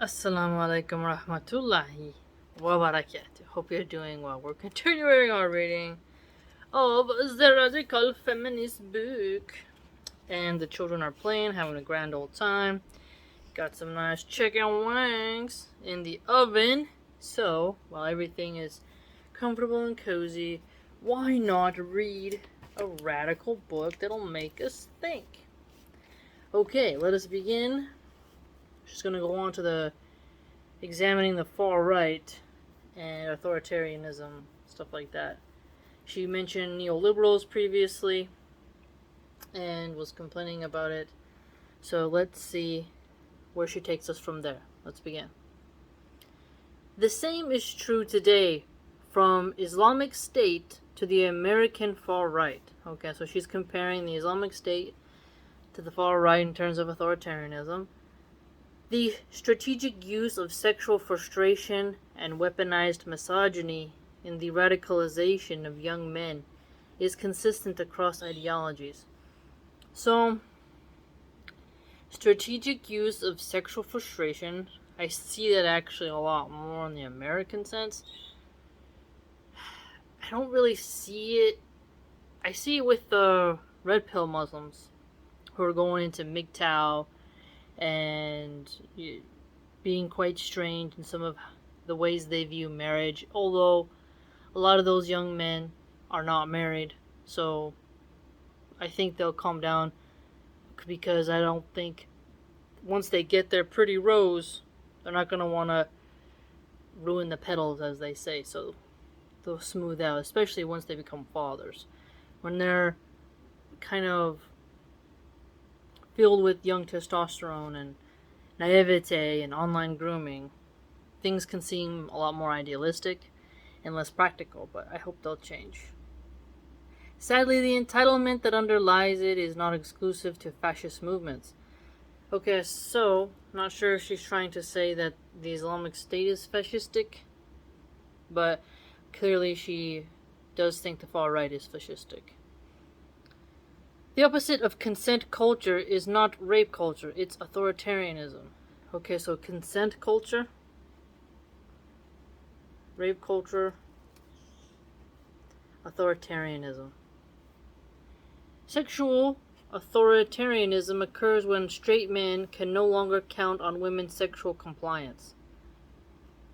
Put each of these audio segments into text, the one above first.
Assalamu alaikum rahmatullahi wa barakatuh. Hope you're doing well. We're continuing our reading of the radical feminist book. And the children are playing, having a grand old time. Got some nice chicken wings in the oven. So, while everything is comfortable and cozy, why not read a radical book that'll make us think? Okay, let us begin. Just gonna go on to the examining the far right and authoritarianism, stuff like that. She mentioned neoliberals previously and was complaining about it. So let's see where she takes us from there. Let's begin. The same is true today from Islamic State to the American far right. Okay, so she's comparing the Islamic State to the far right in terms of authoritarianism. The strategic use of sexual frustration and weaponized misogyny in the radicalization of young men is consistent across ideologies. So, strategic use of sexual frustration, I see that actually a lot more in the American sense. I don't really see it. I see it with the red pill Muslims who are going into MGTOW and being quite strange in some of the ways they view marriage, although a lot of those young men are not married, so I think they'll calm down, because I don't think once they get their pretty rose, they're not going to want to ruin the petals, as they say, so they'll smooth out, especially once they become fathers. When they're kind of filled with young testosterone and naivete and online grooming, things can seem a lot more idealistic and less practical, but I hope they'll change. Sadly, the entitlement that underlies it is not exclusive to fascist movements. Okay, so, not sure if she's trying to say that the Islamic State is fascistic, but clearly she does think the far right is fascistic. The opposite of consent culture is not rape culture, it's authoritarianism. Okay, so consent culture, rape culture, authoritarianism. Sexual authoritarianism occurs when straight men can no longer count on women's sexual compliance.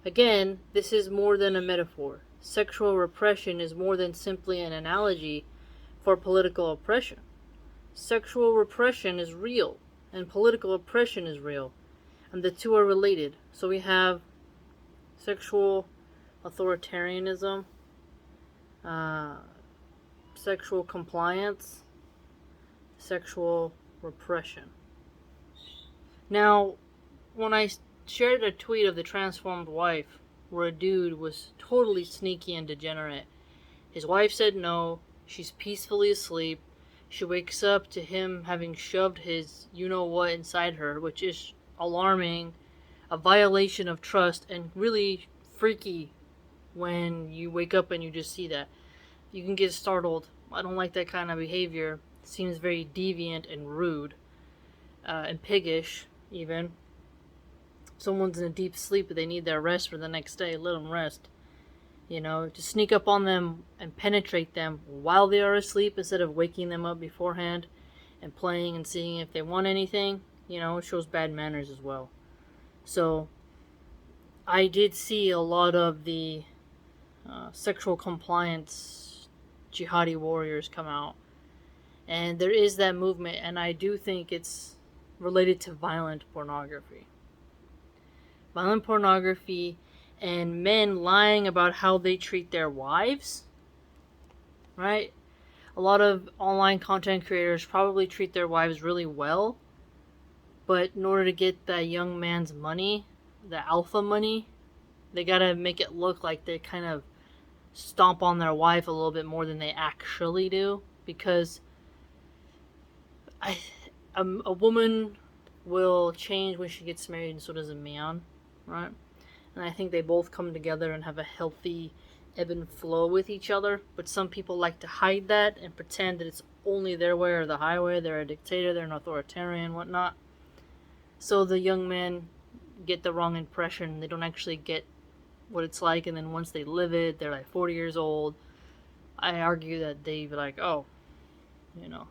Again, this is more than a metaphor. Sexual repression is more than simply an analogy for political oppression. Sexual repression is real, and political oppression is real, and the two are related. So we have sexual authoritarianism, sexual compliance, sexual repression. Now, when I shared a tweet of the transformed wife, where a dude was totally sneaky and degenerate, his wife said no, she's peacefully asleep. She wakes up to him having shoved his you-know-what inside her, which is alarming, a violation of trust, and really freaky when you wake up and you just see that. You can get startled. I don't like that kind of behavior. It seems very deviant and rude, and piggish, even. Someone's in a deep sleep, but they need their rest for the next day. Let them rest. To sneak up on them and penetrate them while they are asleep instead of waking them up beforehand and playing and seeing if they want anything, it shows bad manners as well. So, I did see a lot of the sexual compliance jihadi warriors come out. And there is that movement, and I do think it's related to violent pornography. Violent pornography and men lying about how they treat their wives, right? A lot of online content creators probably treat their wives really well, but in order to get that young man's money, the alpha money, they gotta make it look like they kind of stomp on their wife a little bit more than they actually do, because a woman will change when she gets married, and so does a man, right? And I think they both come together and have a healthy ebb and flow with each other. But some people like to hide that and pretend that it's only their way or the highway. They're a dictator, they're an authoritarian, whatnot. So the young men get the wrong impression. They don't actually get what it's like, and then once they live it, they're like 40 years old. I argue that they be like, oh,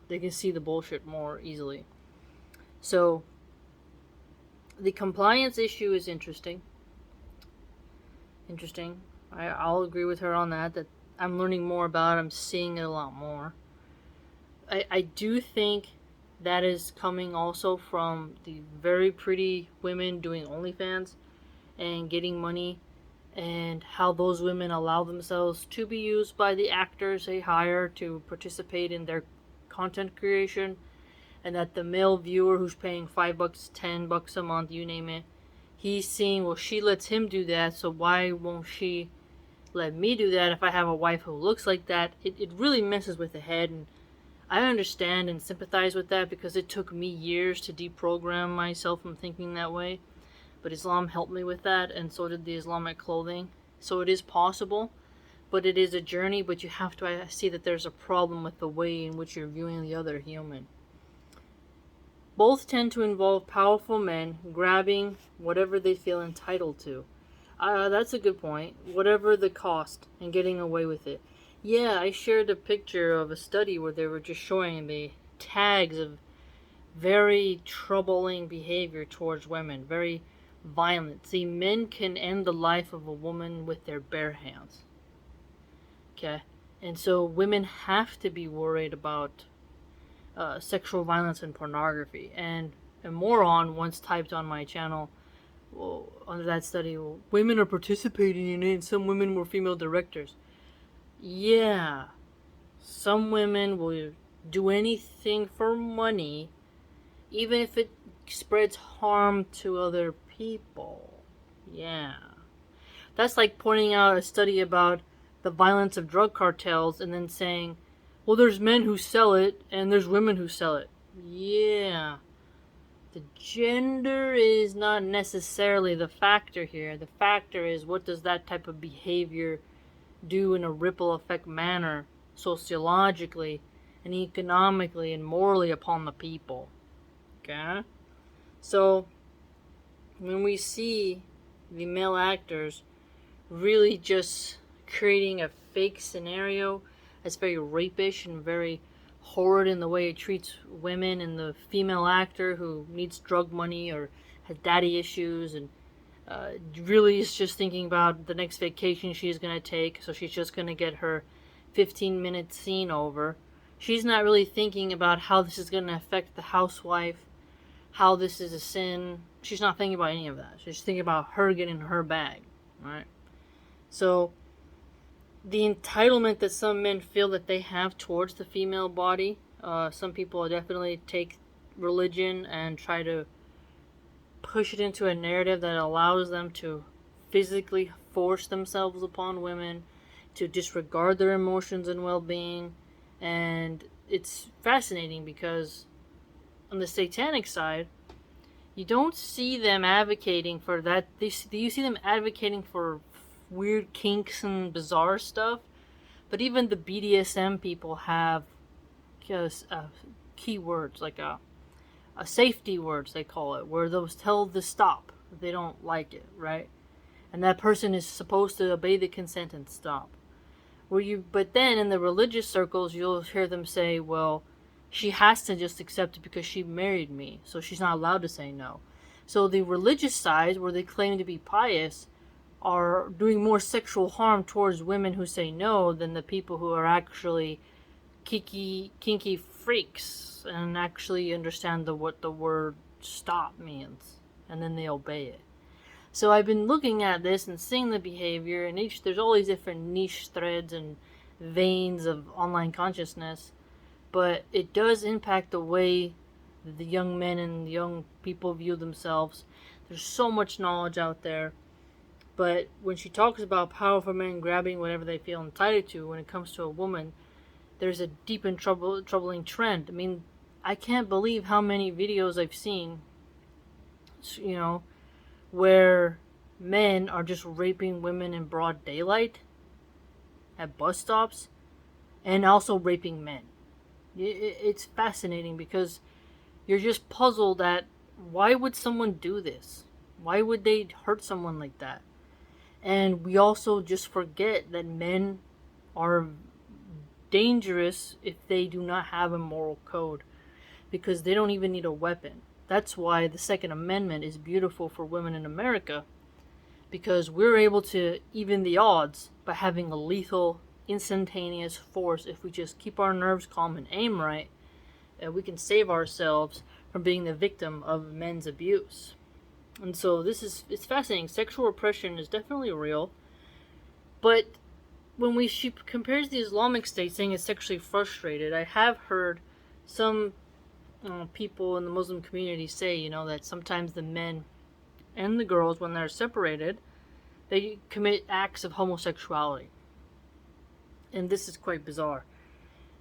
they can see the bullshit more easily. So the compliance issue is interesting. I'll agree with her on that I'm learning more about it. I'm seeing it a lot more. I do think that is coming also from the very pretty women doing OnlyFans and getting money, and how those women allow themselves to be used by the actors they hire to participate in their content creation, and that the male viewer who's paying $5, $10 a month, you name it, he's seeing, well, she lets him do that, so why won't she let me do that if I have a wife who looks like that? It really messes with the head, and I understand and sympathize with that because it took me years to deprogram myself from thinking that way. But Islam helped me with that, and so did the Islamic clothing. So it is possible, but it is a journey, but you have to see that there's a problem with the way in which you're viewing the other human. Both tend to involve powerful men grabbing whatever they feel entitled to. That's a good point. Whatever the cost, and getting away with it. Yeah, I shared a picture of a study where they were just showing me tags of very troubling behavior towards women, very violent. See, men can end the life of a woman with their bare hands. Okay? And so women have to be worried about sexual violence and pornography. And a moron once typed on my channel, well, under that study, well, women are participating in it and some women were female directors. Yeah, some women will do anything for money, even if it spreads harm to other people. Yeah. That's like pointing out a study about the violence of drug cartels and then saying, well, there's men who sell it and there's women who sell it. Yeah. The gender is not necessarily the factor here. The factor is, what does that type of behavior do in a ripple effect manner, sociologically and economically and morally upon the people. Okay? So when we see the male actors really just creating a fake scenario that's very rapish and very horrid in the way it treats women, and the female actor who needs drug money or has daddy issues and really is just thinking about the next vacation she's going to take, so she's just going to get her 15-minute scene over. She's not really thinking about how this is going to affect the housewife, how this is a sin. She's not thinking about any of that. She's thinking about her getting her bag, right? So the entitlement that some men feel that they have towards the female body, some people definitely take religion and try to push it into a narrative that allows them to physically force themselves upon women, to disregard their emotions and well-being. And it's fascinating because on the satanic side, you don't see them advocating for that. You see them advocating for weird kinks and bizarre stuff, but even the BDSM people have key words, like a safety words, they call it, where those tell to stop if they don't like it, right? And that person is supposed to obey the consent and stop. But then in the religious circles, you'll hear them say, well, she has to just accept it because she married me, so she's not allowed to say no. So the religious side, where they claim to be pious, are doing more sexual harm towards women who say no than the people who are actually kinky freaks and actually understand what the word stop means, and then they obey it. So I've been looking at this and seeing the behavior, and there's all these different niche threads and veins of online consciousness, but it does impact the way the young men and young people view themselves. There's so much knowledge out there, but when she talks about powerful men grabbing whatever they feel entitled to, when it comes to a woman, there's a deep and troubling trend. I mean, I can't believe how many videos I've seen, where men are just raping women in broad daylight at bus stops, and also raping men. It's fascinating because you're just puzzled at, why would someone do this? Why would they hurt someone like that? And we also just forget that men are dangerous if they do not have a moral code, because they don't even need a weapon. That's why the Second Amendment is beautiful for women in America, because we're able to even the odds by having a lethal, instantaneous force. If we just keep our nerves calm and aim right, we can save ourselves from being the victim of men's abuse. And so it's fascinating. Sexual repression is definitely real, but when she compares the Islamic State, saying it's sexually frustrated, I have heard some people in the Muslim community say, that sometimes the men and the girls, when they're separated, they commit acts of homosexuality. And this is quite bizarre.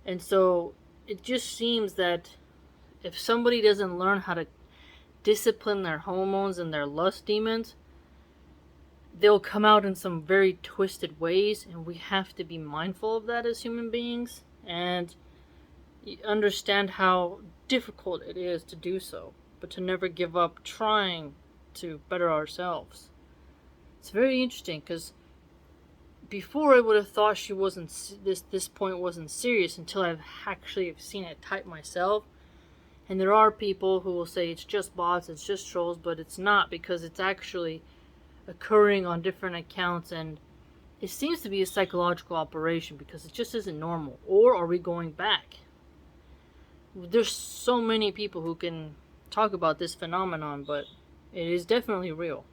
And so it just seems that if somebody doesn't learn how to discipline their hormones and their lust demons, they'll come out in some very twisted ways, and we have to be mindful of that as human beings and understand how difficult it is to do so, but to never give up trying to better ourselves. It's very interesting, because before I would have thought she wasn't this point wasn't serious until I've actually seen it type myself. And there are people who will say it's just bots, it's just trolls, but it's not, because it's actually occurring on different accounts, and it seems to be a psychological operation, because it just isn't normal. Or are we going back? There's so many people who can talk about this phenomenon, but it is definitely real.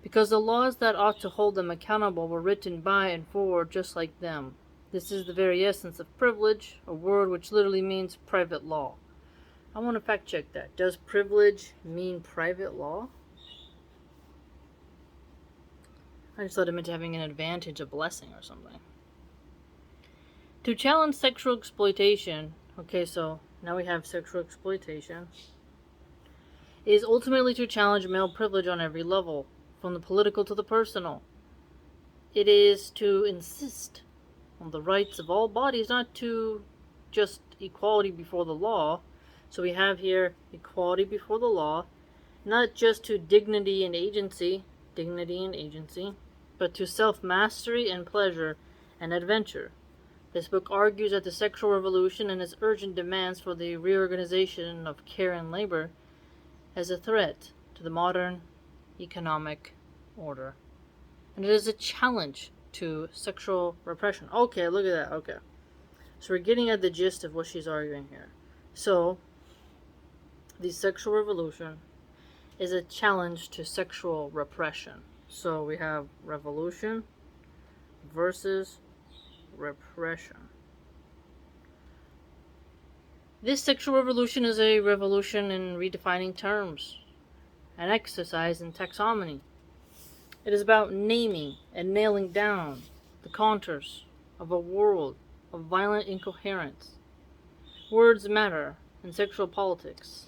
Because the laws that ought to hold them accountable were written by and for just like them. This is the very essence of privilege, a word which literally means private law. I want to fact check that. Does privilege mean private law? I just thought it meant having an advantage, a blessing or something. To challenge sexual exploitation, okay, so now we have sexual exploitation, is ultimately to challenge male privilege on every level, from the political to the personal. It is to insist on the rights of all bodies, not to just equality before the law. So we have here equality before the law, not just to dignity and agency, but to self-mastery and pleasure and adventure. This book argues that the sexual revolution and its urgent demands for the reorganization of care and labor as a threat to the modern economic order. And it is a challenge to sexual repression. Okay, look at that. Okay. So we're getting at the gist of what she's arguing here. So, the sexual revolution is a challenge to sexual repression. So we have revolution versus repression. This sexual revolution is a revolution in redefining terms, an exercise in taxonomy. It is about naming and nailing down the contours of a world of violent incoherence. Words matter in sexual politics.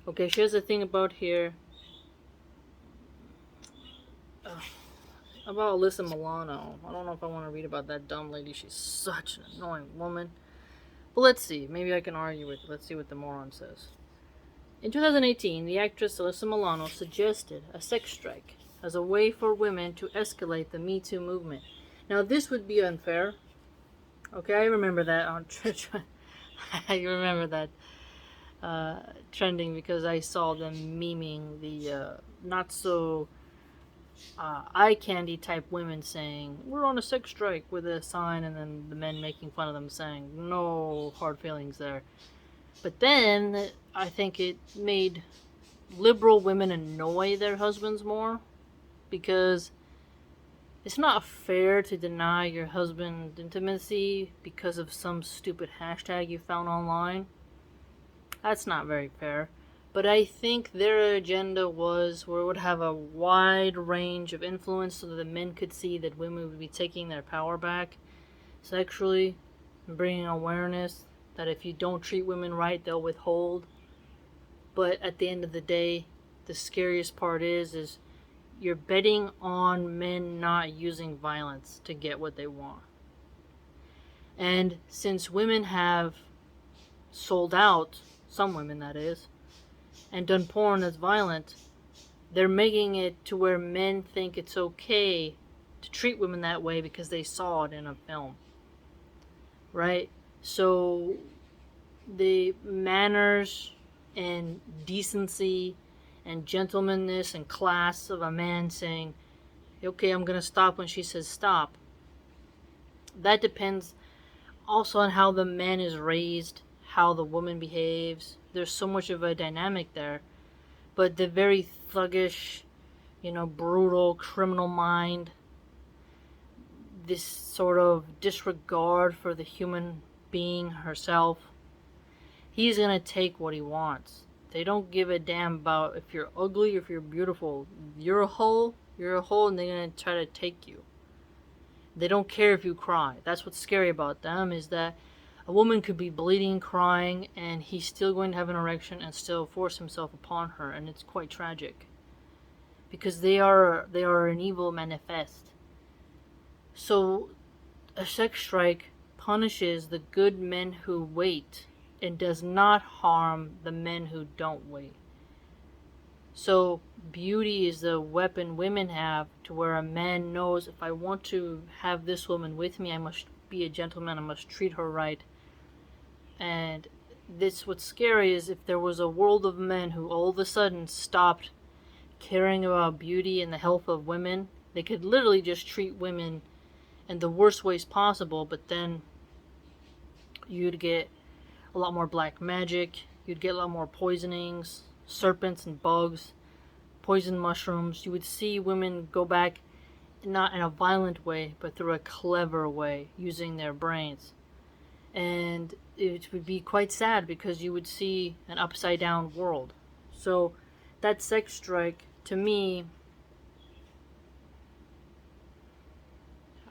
Okay, she has a thing about here about Alyssa Milano. I don't know if I want to read about that dumb lady. She's such an annoying woman. But let's see. Maybe I can argue with it. Let's see what the moron says. In 2018, the actress Alyssa Milano suggested a sex strike as a way for women to escalate the Me Too movement. Now, this would be unfair. Okay, I remember that on I remember that trending, because I saw them memeing the not so eye candy type women saying, "We're on a sex strike," with a sign, and then the men making fun of them saying, "No hard feelings there." But then I think it made liberal women annoy their husbands more, because it's not fair to deny your husband intimacy because of some stupid hashtag you found online. That's not very fair. But I think their agenda was where it would have a wide range of influence, so that the men could see that women would be taking their power back sexually, and bringing awareness that if you don't treat women right, they'll withhold. But at the end of the day, the scariest part is you're betting on men not using violence to get what they want. And since women have sold out, some women that is, and done porn that's violent, they're making it to where men think it's okay to treat women that way because they saw it in a film, right? So the manners and decency and gentlemanness and class of a man saying, okay, I'm going to stop when she says stop, that depends also on how the man is raised, how the woman behaves. There's so much of a dynamic there. But the very thuggish, brutal criminal mind, this sort of disregard for the human being herself, he's going to take what he wants. They don't give a damn about if you're ugly or if you're beautiful. You're a hole, and they're going to try to take you. They don't care if you cry. That's what's scary about them, is that a woman could be bleeding, crying, and he's still going to have an erection and still force himself upon her, and it's quite tragic. Because they are an evil manifest. So, a sex strike punishes the good men who wait and does not harm the men who don't wait. So, beauty is the weapon women have to where a man knows, if I want to have this woman with me, I must be a gentleman, I must treat her right. And what's scary is if there was a world of men who all of a sudden stopped caring about beauty and the health of women, they could literally just treat women in the worst ways possible, but then you'd get a lot more black magic, you'd get a lot more poisonings, serpents and bugs, poison mushrooms. You would see women go back not in a violent way, but through a clever way, using their brains. And it would be quite sad because you would see an upside down world. So that sex strike, to me,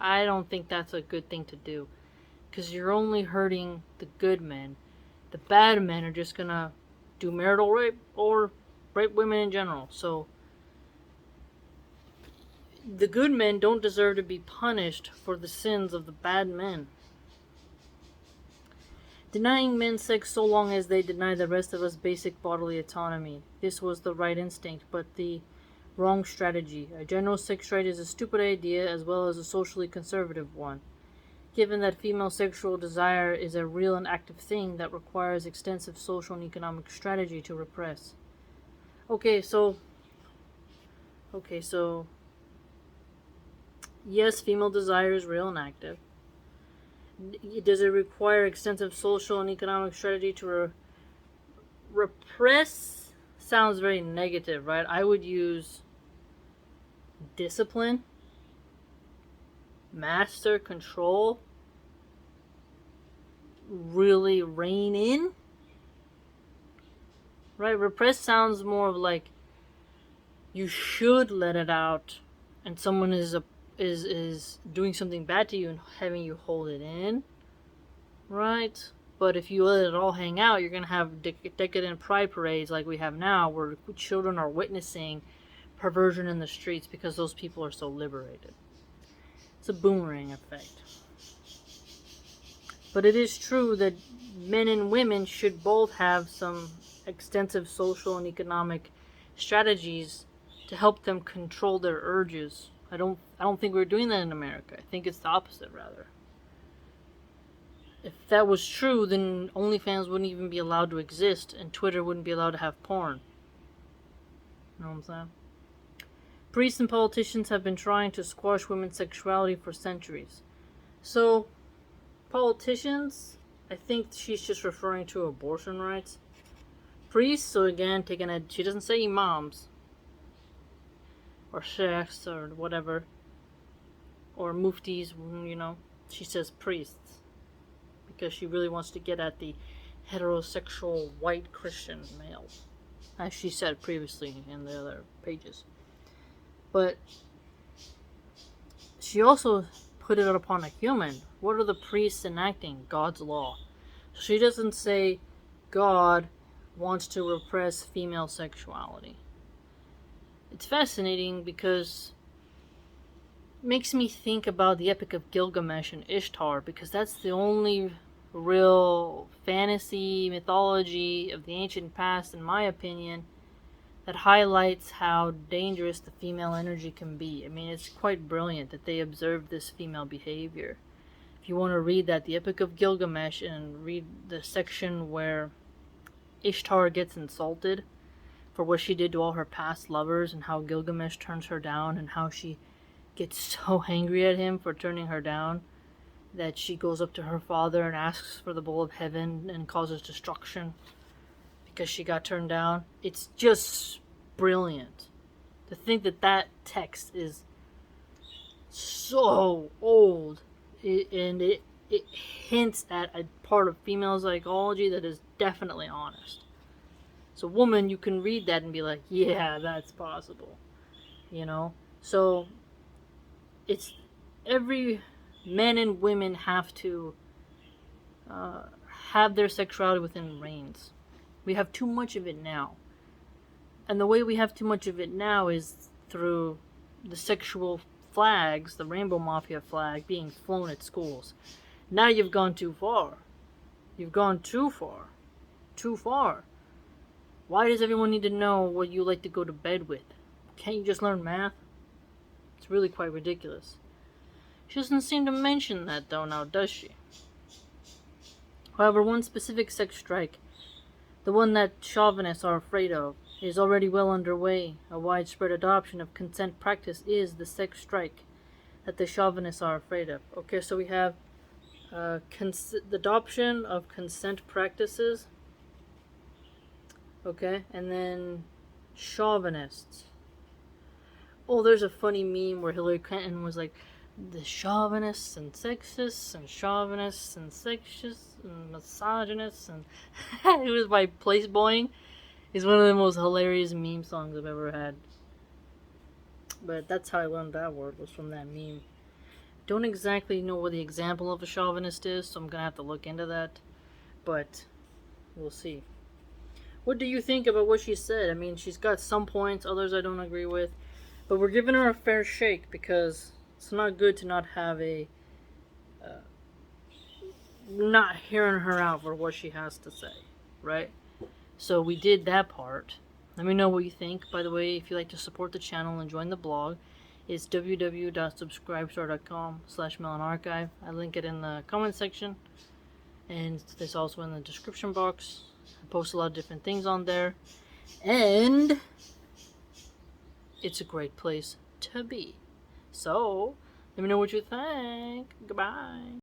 I don't think that's a good thing to do, because you're only hurting the good men. The bad men are just gonna do marital rape or rape women in general. So the good men don't deserve to be punished for the sins of the bad men. Denying men sex so long as they deny the rest of us basic bodily autonomy. This was the right instinct, but the wrong strategy. A general sex right is a stupid idea as well as a socially conservative one, given that female sexual desire is a real and active thing that requires extensive social and economic strategy to repress. Okay, so yes, female desire is real and active. Does it require extensive social and economic strategy to repress? Sounds very negative, right? I would use discipline, master control, really rein in, right? Repress sounds more of like you should let it out, and someone is doing something bad to you and having you hold it in, right? But if you let it all hang out, you're going to have decadent pride parades like we have now, where children are witnessing perversion in the streets because those people are so liberated. It's a boomerang effect. But it is true that men and women should both have some extensive social and economic strategies to help them control their urges. I don't think we're doing that in America. I think it's the opposite, rather. If that was true, then OnlyFans wouldn't even be allowed to exist, and Twitter wouldn't be allowed to have porn. You know what I'm saying? Priests and politicians have been trying to squash women's sexuality for centuries. So, politicians, I think she's just referring to abortion rights. Priests, so again, she doesn't say imams, or sheikhs, or whatever, or muftis, she says priests, because she really wants to get at the heterosexual white Christian male, as she said previously in the other pages. But she also put it upon a human. What are the priests enacting? God's law. So she doesn't say God wants to repress female sexuality. It's fascinating because it makes me think about the Epic of Gilgamesh and Ishtar, because that's the only real fantasy mythology of the ancient past, in my opinion, that highlights how dangerous the female energy can be. I mean, it's quite brilliant that they observed this female behavior. If you want to read that, the Epic of Gilgamesh, and read the section where Ishtar gets insulted for what she did to all her past lovers, and how Gilgamesh turns her down, and how she gets so angry at him for turning her down that she goes up to her father and asks for the bowl of heaven and causes destruction because she got turned down. It's just brilliant to think that that text is so old, and it hints at a part of female psychology that is definitely honest. So, woman, you can read that and be like, yeah, that's possible, you know? So, it's every men and women have to have their sexuality within reins. We have too much of it now. And the way we have too much of it now is through the sexual flags, the Rainbow Mafia flag, being flown at schools. Now you've gone too far. You've gone too far. Too far. Why does everyone need to know what you like to go to bed with? Can't you just learn math? It's really quite ridiculous. She doesn't seem to mention that though now, does she? However, one specific sex strike, the one that chauvinists are afraid of, is already well underway. A widespread adoption of consent practice is the sex strike that the chauvinists are afraid of. Okay, so we have the adoption of consent practices. Okay, and then chauvinists. Oh, there's a funny meme where Hillary Clinton was like, the chauvinists and sexists and chauvinists and sexists and misogynists, and it was by Placeboying. It's one of the most hilarious meme songs I've ever had. But that's how I learned that word, was from that meme. Don't exactly know what the example of a chauvinist is, so I'm gonna have to look into that. But we'll see. What do you think about what she said? I mean, she's got some points, others I don't agree with. But we're giving her a fair shake because it's not good to not have not hearing her out for what she has to say, right? So we did that part. Let me know what you think. By the way, if you'd like to support the channel and join the blog, it's www.subscribestar.com/melonarchive. I link it in the comment section, and it's also in the description box. I post a lot of different things on there, and it's a great place to be. So, let me know what you think. Goodbye.